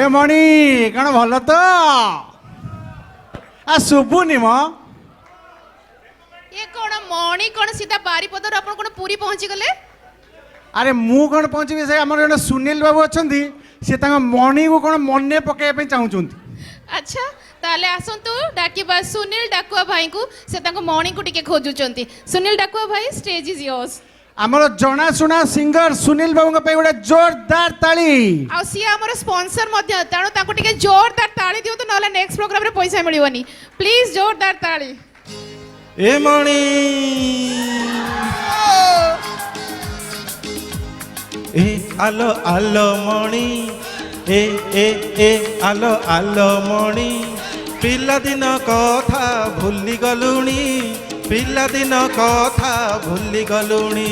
मणि कौन भल तो आ शुभुनि म ये कौन मणि कौन सीधा बारीपदर अपन कौन पूरी पहुंची गले अरे मु कौन पहुँची से आम जन सुनील बाबू अच्छा सी मणि को कौन मन पकड़ चाहूँ। अच्छा ताले आसंतु डाकिबा सुनील डाकुआ भाई को से ताको मणि को टिके खोजुचंती। सुनील डाकुआ भाई स्टेज इज योर्स। आमर जनाशुना सिंगर सुनील बाबू गोटे जोरदार ताली आ सी हमर स्पॉन्सर मध्य ताणो ताको टिके जोरदार ताली दियो तो नले नेक्स्ट प्रोग्राम रे पैसा मिलिवनी। प्लीज जोरदार ताली। ए मणि ए आलो आलो मणि ए ए ए आलो आलो मणि पिलादिन कथा भूली गलुणी पिलादिन कथा भूली गलुणी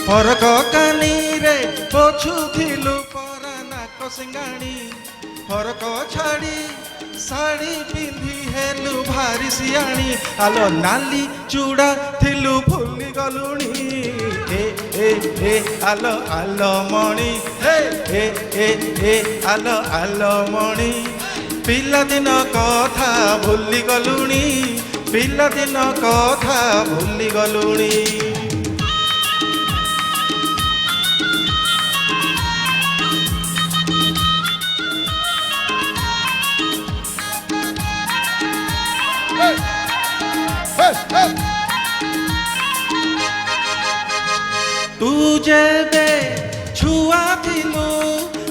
फरक कानी रे पोछुथिलु परा नाक सिंगाणी फरक छाड़ी साड़ी पिंधि हेलु भारी सियाणी आलो नाली चूड़ा थिलु भूली गलुणी ए ए ए आलो आलो मणि ए ए ए ए आलो आलो मणि पिलादिन कथा भूली गलुणी पिलादिन कथा भूली गलुणी। तू जेबे छुआ थिलु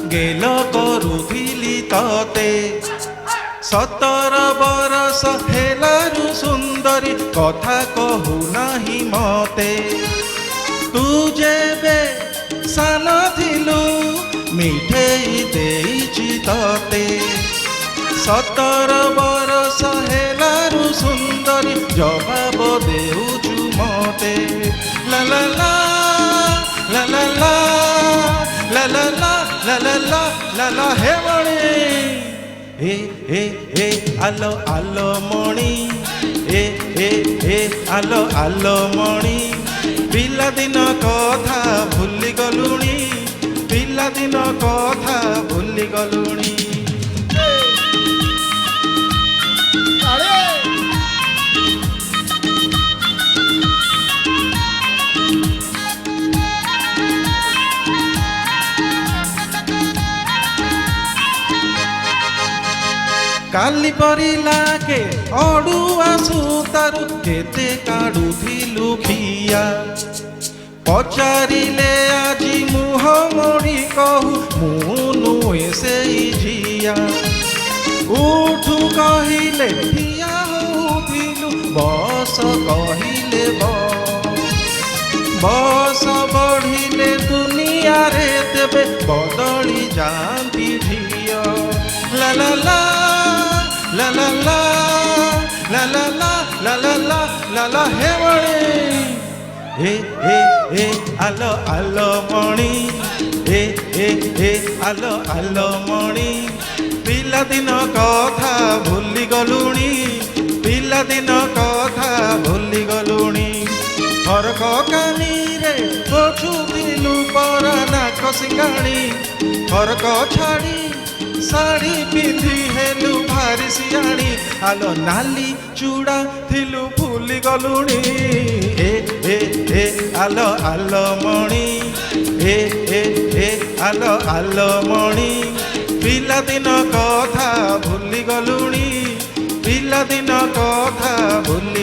गेल करुथिली तते 17 बरस हेलारु सुंदरी कथा कहू नाही मते तू जेबे सान थिलु मिठेई देइछि तते 17 बरस हेलारु सुंदरी जवाब देउछु मते ला ला ला ला ला ला ला ला ला ला ला ला ला हे मणि ए ए ए आलो आलो मणि ए ए ए आलो आलो मणि पिलादिन कथा भूली गलुणी पिलादिन कथा भूली गलुणी। काली परी लागे अड़ुआ सूतारु केते काढ़ुथिलु खिया पचारिले आजी मुह मोड़ी कहू मु नुए से झिया उठू कहिले ठिया होथिलु बस कहिले बस बढ़िले दुनिया रे देबे बदली जाती झिया ला ला ला ला ला ला ला ला ला ला ला ला ला ला हे मणि ए ए ए आलो आलो मणि ए ए ए आलो आलो मणि पिलादिन कथा भूली गलुणी पिलादिन कथा भूली गलुणी फरक कानी रे पोछुथिलु परा नाक सिंगाणी फरक छाड़ी साड़ी पिंधि हेलु भारी सियाणी आलो नाली चूड़ा थिलु भूली गलुणी ए ए ए आलो आलो मणि ए ए ए आलो आलो मणि पिलादिन कथा भूली गलुणी पिलादिन कथा भूली